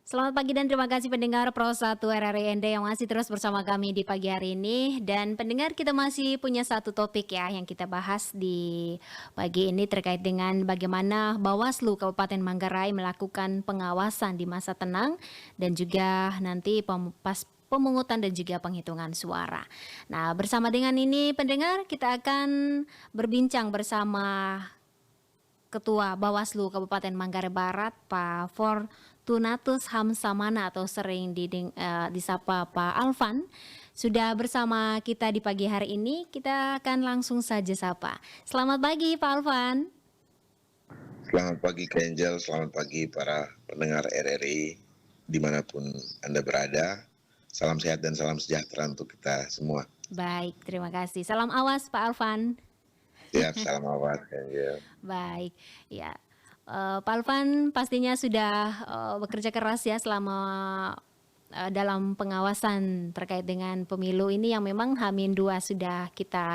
Selamat pagi dan terima kasih pendengar Pro 1 RRI yang masih terus bersama kami di pagi hari ini. Dan pendengar, kita masih punya satu topik ya yang kita bahas di pagi ini terkait dengan bagaimana Bawaslu Kabupaten Manggarai melakukan pengawasan di masa tenang dan juga nanti pas pemungutan dan juga penghitungan suara. Nah, bersama dengan ini pendengar, kita akan berbincang bersama Ketua Bawaslu Kabupaten Manggarai Barat, Pak Fortunatus Hamsamana atau sering disapa Pak Alvan, sudah bersama kita di pagi hari ini. Kita akan langsung saja sapa. Selamat pagi Pak Alvan. Selamat pagi Kak Angel, selamat pagi para pendengar RRI dimanapun Anda berada. Salam sehat dan salam sejahtera untuk kita semua. Baik, terima kasih. Salam awas Pak Alvan. Siap, salam awal Kak Angel. Baik, ya. Pak Alvan pastinya sudah bekerja keras ya selama dalam pengawasan terkait dengan pemilu ini yang memang H-2 sudah kita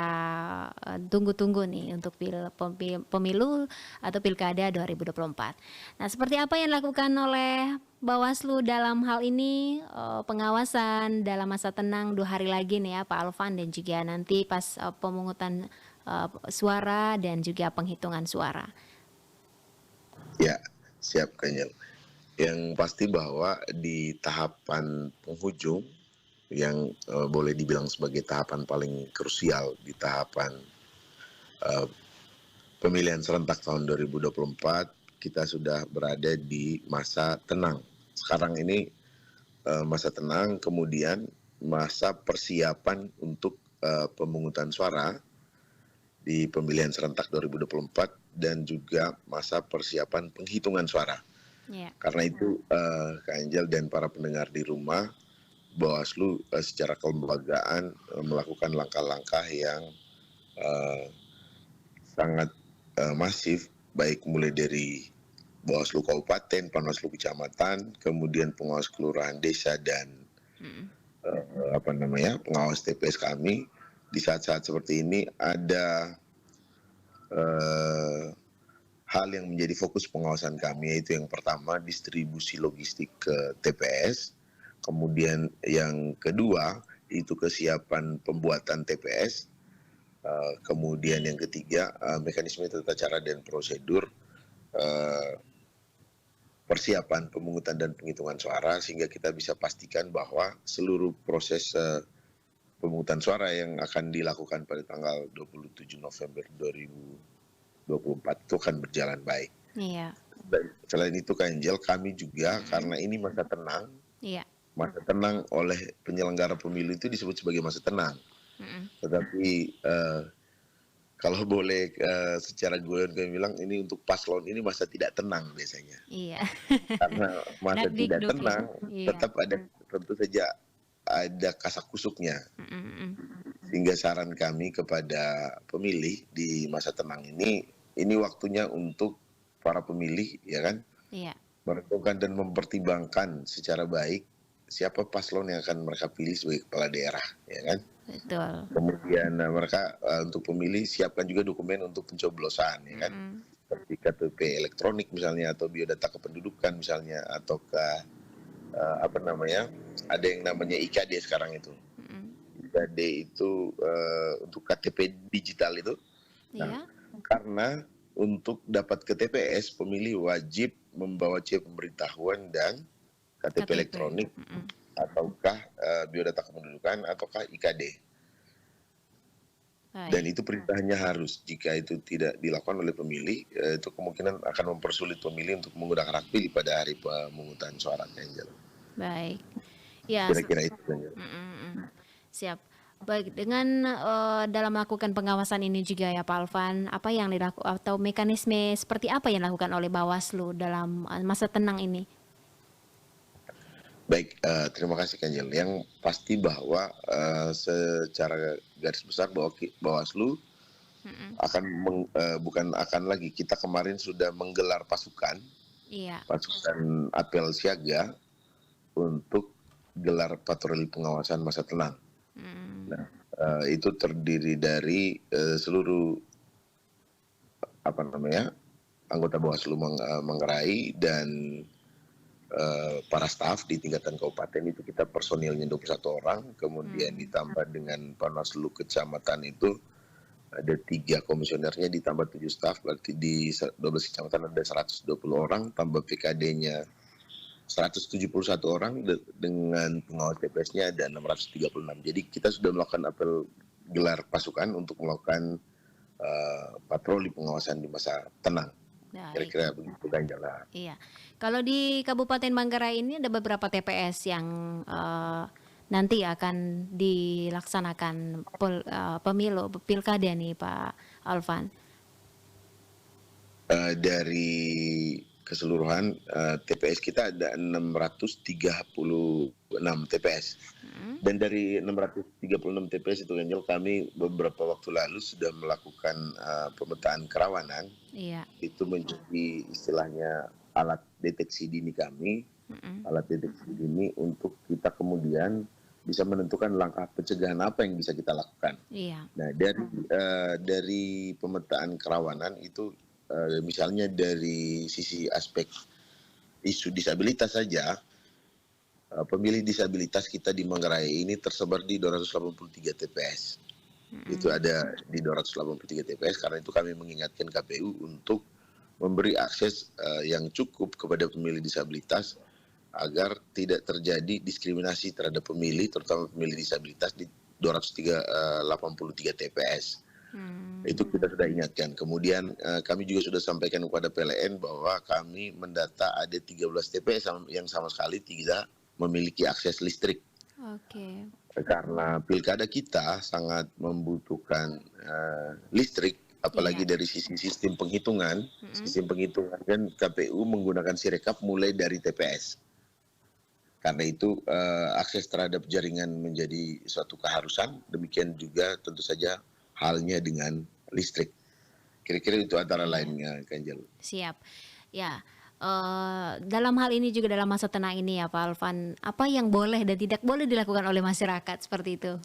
tunggu-tunggu nih untuk pemilu atau Pilkada 2024. Nah, seperti apa yang dilakukan oleh Bawaslu dalam hal ini, pengawasan dalam masa tenang 2 hari lagi nih ya Pak Alvan, dan juga nanti pas pemungutan suara dan juga penghitungan suara. Ya, siap Kak Angel. Yang pasti bahwa di tahapan penghujung yang boleh dibilang sebagai tahapan paling krusial di tahapan pemilihan serentak tahun 2024, kita sudah berada di masa tenang. Sekarang ini masa tenang, kemudian masa persiapan untuk pemungutan suara di pemilihan serentak 2024 dan juga masa persiapan penghitungan suara. Yeah. Karena itu Kak Angel dan para pendengar di rumah, Bawaslu secara kelembagaan melakukan langkah-langkah yang sangat masif, baik mulai dari Bawaslu Kabupaten, Panwaslu Kecamatan, kemudian pengawas kelurahan desa dan pengawas TPS kami. Di saat-saat seperti ini ada hal yang menjadi fokus pengawasan kami, yaitu yang pertama distribusi logistik ke TPS, kemudian yang kedua itu kesiapan pembuatan TPS, kemudian yang ketiga mekanisme tata cara dan prosedur persiapan pemungutan dan penghitungan suara, sehingga kita bisa pastikan bahwa seluruh proses pemungutan suara yang akan dilakukan pada tanggal 27 November 2024 itu akan berjalan baik. Iya. Dan selain itu Kak Angel, kami juga karena ini masa tenang, masa tenang oleh penyelenggara pemilu itu disebut sebagai masa tenang. Tetapi kalau boleh secara guyon kami bilang ini untuk paslon ini masa tidak tenang biasanya. Iya. Karena masa tidak tenang tetap ada, tentu saja ada kasak-kusuknya. Sehingga saran kami kepada pemilih di masa tenang ini waktunya untuk para pemilih, ya kan, menentukan dan mempertimbangkan secara baik siapa paslon yang akan mereka pilih sebagai kepala daerah, ya kan. Betul. Kemudian mereka untuk pemilih siapkan juga dokumen untuk pencoblosan, ya kan, seperti KTP elektronik misalnya, atau biodata kependudukan misalnya, ataukah ada yang namanya IKD sekarang itu. IKD itu untuk KTP digital itu. Nah, karena untuk dapat ke TPS, pemilih wajib membawa C pemberitahuan dan KTP elektronik, ataukah biodata kependudukan, ataukah IKD. Dan itu perintahnya harus. Jika itu tidak dilakukan oleh pemilih, itu kemungkinan akan mempersulit pemilih untuk menggunakan hak pilih pada hari pemungutan suara. Baik. Ya. Kira-kira itu. Siap. Baik, dengan dalam melakukan pengawasan ini juga ya Pak Alvan, apa yang dilakukan atau mekanisme seperti apa yang dilakukan oleh Bawaslu dalam masa tenang ini? Baik, terima kasih Kanjel. Yang pasti bahwa secara garis besar Bawaslu akan lagi, kita kemarin sudah menggelar pasukan apel siaga untuk gelar patroli pengawasan masa tenang. Nah, itu terdiri dari seluruh anggota Bawaslu Manggarai dan para staf di tingkatan kabupaten itu kita personilnya 21 orang, kemudian ditambah dengan Panwaslu kecamatan itu ada 3 komisionernya ditambah 7 staf, berarti di 12 kecamatan ada 120 orang, tambah PKD-nya 171 orang dengan pengawas TPS-nya ada 636. Jadi kita sudah melakukan apel gelar pasukan untuk melakukan patroli pengawasan di masa tenang. Baik. Kira-kira begitu Ganjala. Iya. Kalau di Kabupaten Manggarai ini ada beberapa TPS yang nanti akan dilaksanakan pemilu pilkada nih Pak Alvan. Dari keseluruhan TPS kita ada 636 TPS. Dan dari 636 TPS itu Angel, kami beberapa waktu lalu sudah melakukan pemetaan kerawanan. Iya. Itu menjadi istilahnya alat deteksi dini kami, alat deteksi dini untuk kita kemudian bisa menentukan langkah pencegahan apa yang bisa kita lakukan. Iya. Nah, dari pemetaan kerawanan itu misalnya dari sisi aspek isu disabilitas saja, pemilih disabilitas kita di Manggarai ini tersebar di 283 TPS. Itu ada di 283 TPS, karena itu kami mengingatkan KPU untuk memberi akses yang cukup kepada pemilih disabilitas agar tidak terjadi diskriminasi terhadap pemilih, terutama pemilih disabilitas di 283 TPS. Itu kita sudah ingatkan. Kemudian kami juga sudah sampaikan kepada PLN bahwa kami mendata ada 13 TPS yang sama sekali tidak memiliki akses listrik. Oke. Karena pilkada kita sangat membutuhkan listrik, apalagi dari sisi sistem penghitungan. Sistem penghitungan kan KPU menggunakan Sirekap mulai dari TPS. Karena itu akses terhadap jaringan menjadi suatu keharusan. Demikian juga tentu saja halnya dengan listrik. Kira-kira itu antara lainnya, Kanjel. Siap. Ya. Dalam hal ini juga dalam masa tenang ini ya Pak Alvan, apa yang boleh dan tidak boleh dilakukan oleh masyarakat seperti itu?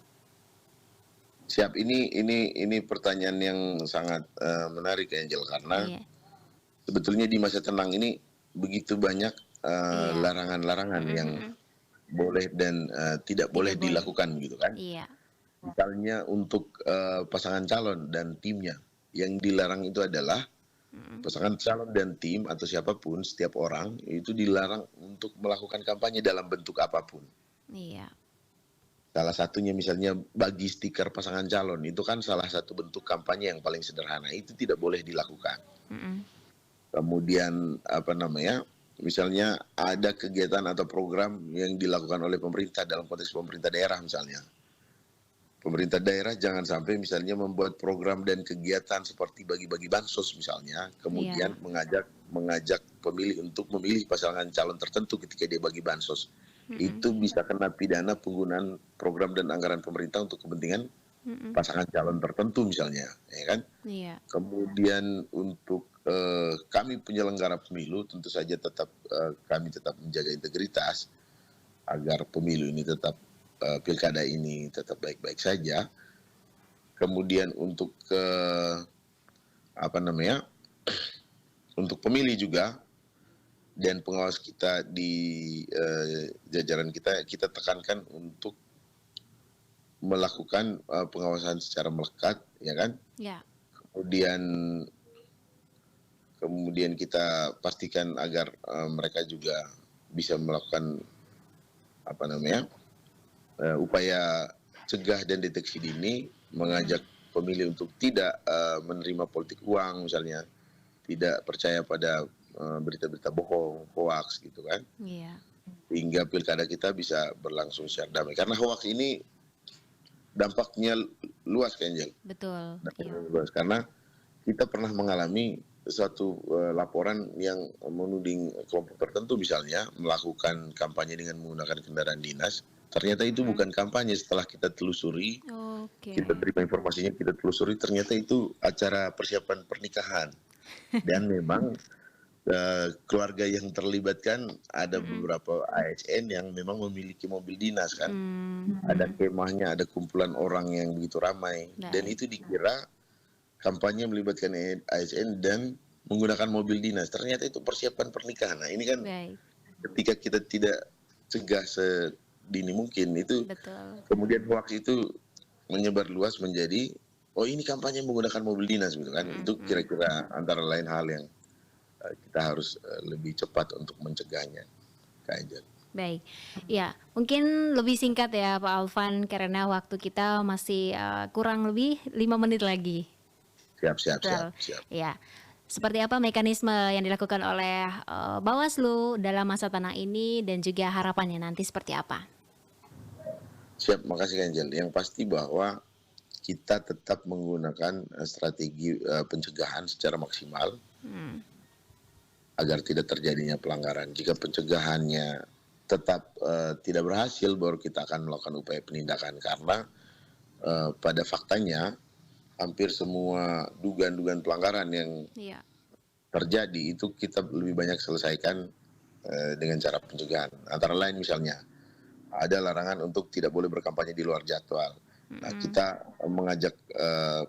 Siap, ini pertanyaan yang sangat menarik Angel, karena sebetulnya di masa tenang ini begitu banyak larangan-larangan yang boleh dan tidak boleh dilakukan gitu kan. Iya. Misalnya untuk pasangan calon dan timnya, yang dilarang itu adalah pasangan calon dan tim atau siapapun, setiap orang itu dilarang untuk melakukan kampanye dalam bentuk apapun. Iya. Salah satunya misalnya bagi stiker pasangan calon, itu kan salah satu bentuk kampanye yang paling sederhana, itu tidak boleh dilakukan. Kemudian misalnya ada kegiatan atau program yang dilakukan oleh pemerintah dalam konteks pemerintah daerah misalnya. Pemerintah daerah jangan sampai misalnya membuat program dan kegiatan seperti bagi-bagi bansos misalnya, kemudian mengajak pemilih untuk memilih pasangan calon tertentu ketika dia bagi bansos. Itu bisa kena pidana penggunaan program dan anggaran pemerintah untuk kepentingan pasangan calon tertentu misalnya, ya kan? Iya. Kemudian untuk kami penyelenggara pemilu tentu saja kami tetap menjaga integritas agar pemilu ini tetap pilkada ini tetap baik-baik saja. Kemudian untuk untuk pemilih juga dan pengawas kita di jajaran kita tekankan untuk melakukan pengawasan secara melekat, ya kan? Ya. Kemudian kita pastikan agar mereka juga bisa melakukan upaya cegah dan deteksi dini, mengajak pemilih untuk tidak menerima politik uang misalnya, tidak percaya pada berita-berita bohong, hoax gitu kan. Iya. Hingga pilkada kita bisa berlangsung secara damai. Karena hoax ini dampaknya luas kan, Angel? Betul. Luas, karena kita pernah mengalami suatu laporan yang menuding kelompok tertentu misalnya melakukan kampanye dengan menggunakan kendaraan dinas. Ternyata itu bukan kampanye. Setelah kita telusuri, kita terima informasinya, kita telusuri, ternyata itu acara persiapan pernikahan. Dan memang keluarga yang terlibat kan ada beberapa ASN yang memang memiliki mobil dinas kan. Ada kemahnya, ada kumpulan orang yang begitu ramai. Dan itu dikira kampanye melibatkan ASN dan menggunakan mobil dinas. Ternyata itu persiapan pernikahan. Nah ini kan ketika kita tidak cegah sedini mungkin itu, Betul. kemudian hoax itu menyebar luas menjadi, oh ini kampanye menggunakan mobil dinas gitu kan. Itu kira-kira antara lain hal yang kita harus lebih cepat untuk mencegahnya, Kak Angel. Baik, ya mungkin lebih singkat ya Pak Alvan karena waktu kita masih kurang lebih 5 menit lagi. Siap. Betul, ya. Seperti apa mekanisme yang dilakukan oleh Bawaslu dalam masa tenang ini dan juga harapannya nanti seperti apa? Siap, makasih Kak Angel. Yang pasti bahwa kita tetap menggunakan strategi pencegahan secara maksimal agar tidak terjadinya pelanggaran. Jika pencegahannya tetap tidak berhasil, baru kita akan melakukan upaya penindakan. Karena pada faktanya hampir semua dugaan-dugaan pelanggaran yang terjadi itu kita lebih banyak selesaikan dengan cara pencegahan. Antara lain misalnya ada larangan untuk tidak boleh berkampanye di luar jadwal. Nah, kita mengajak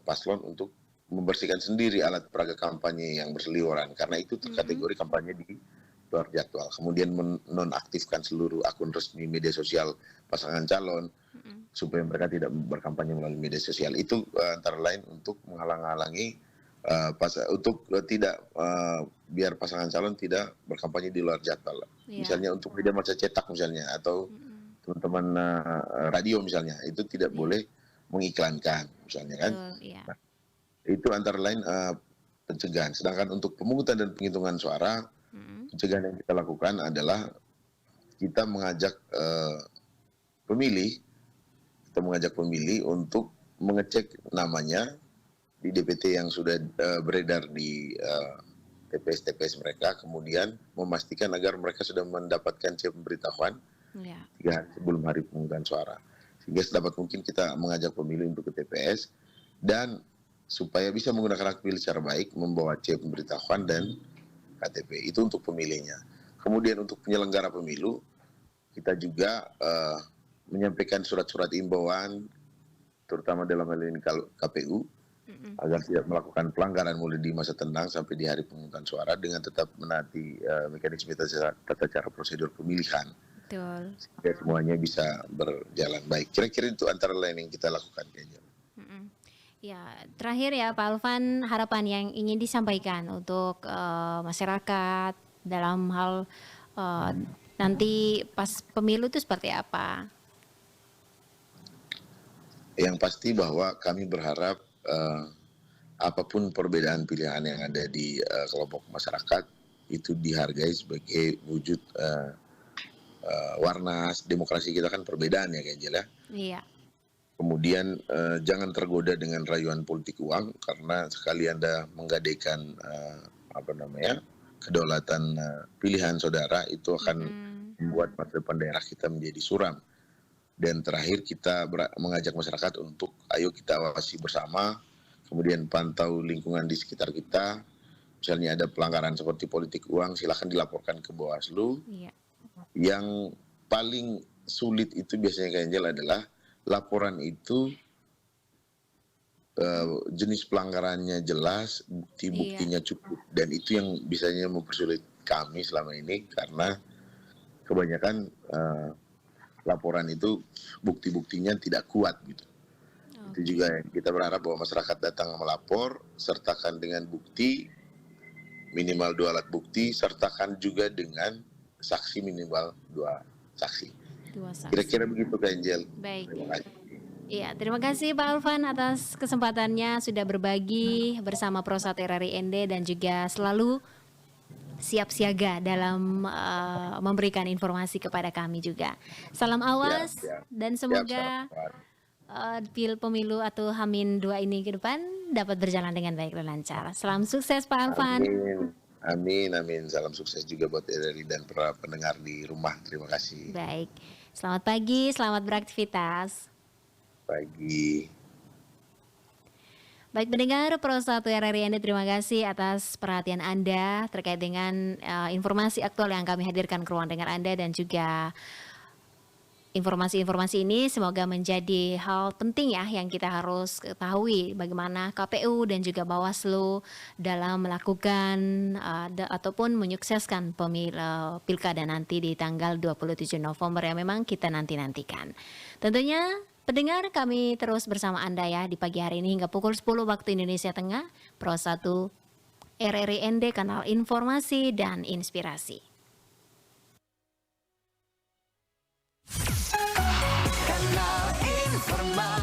paslon untuk membersihkan sendiri alat peraga kampanye yang berseliweran karena itu terkategori kampanye di luar jadwal. Kemudian menonaktifkan seluruh akun resmi media sosial pasangan calon supaya mereka tidak berkampanye melalui media sosial. Itu antara lain untuk menghalang-halangi untuk tidak biar pasangan calon tidak berkampanye di luar jadwal. Misalnya untuk media massa cetak misalnya atau teman-teman radio misalnya itu tidak boleh mengiklankan misalnya kan. Nah, itu antara lain pencegahan. Sedangkan untuk pemungutan dan penghitungan suara, pencegahan yang kita lakukan adalah kita mengajak pemilih untuk mengecek namanya di DPT yang sudah beredar di TPS-TPS mereka, kemudian memastikan agar mereka sudah mendapatkan pemberitahuan 3 hari sebelum hari pemungutan suara. Sehingga sedapat mungkin kita mengajak pemilih untuk ke TPS dan supaya bisa menggunakan hak pilih secara baik, membawa pemberitahuan dan KTP. Itu untuk pemilihnya. Kemudian untuk penyelenggara pemilu, kita juga menyampaikan surat-surat imbauan, terutama dalam hal ini KPU, agar tidak melakukan pelanggaran mulai di masa tenang sampai di hari pemungutan suara dengan tetap menaati mekanisme tata cara prosedur pemilihan. Betul. Sehingga semuanya bisa berjalan baik. Kira-kira itu antara lain yang kita lakukan kayaknya. Ya, terakhir ya Pak Alvan, harapan yang ingin disampaikan untuk masyarakat dalam hal nanti pas pemilu itu seperti apa? Yang pasti bahwa kami berharap apapun perbedaan pilihan yang ada di kelompok masyarakat itu dihargai sebagai wujud warna demokrasi kita kan perbedaan ya kayaknya ya. Iya. Kemudian jangan tergoda dengan rayuan politik uang karena sekali Anda menggadaikan kedaulatan pilihan saudara itu akan membuat masa depan daerah kita menjadi suram. Dan terakhir kita mengajak masyarakat untuk ayo kita awasi bersama, kemudian pantau lingkungan di sekitar kita. Misalnya ada pelanggaran seperti politik uang, silakan dilaporkan ke Bawaslu. Yang paling sulit itu biasanya Kak Angel adalah laporan itu jenis pelanggarannya jelas, bukti-buktinya cukup, dan itu yang biasanya mempersulit kami selama ini karena kebanyakan laporan itu bukti-buktinya tidak kuat gitu. Itu juga yang kita berharap bahwa masyarakat datang melapor, sertakan dengan bukti minimal 2 alat bukti, sertakan juga dengan saksi minimal 2 saksi. Kira-kira begitu Kak Angel. Baik. Terima kasih. Iya, terima kasih Pak Alvan atas kesempatannya sudah berbagi bersama Prosat RRI ND dan juga selalu siap siaga dalam memberikan informasi kepada kami juga. Salam awas dan semoga pemilu atau H-2 ini ke depan dapat berjalan dengan baik dan lancar. Salam sukses Pak Alvan. Amin. Salam sukses juga buat RRI dan para pendengar di rumah. Terima kasih. Baik. Selamat pagi, selamat beraktivitas. Pagi. Baik pendengar Pro 1 RRI ND, terima kasih atas perhatian Anda terkait dengan informasi aktual yang kami hadirkan ke ruang dengar Anda dan juga informasi-informasi ini semoga menjadi hal penting ya yang kita harus ketahui bagaimana KPU dan juga Bawaslu dalam melakukan ataupun menyukseskan pilkada nanti di tanggal 27 November yang memang kita nanti-nantikan. Tentunya pendengar, kami terus bersama Anda ya di pagi hari ini hingga pukul 10 waktu Indonesia Tengah, Pro 1 RRI ND, kanal informasi dan inspirasi. Kanal informasi.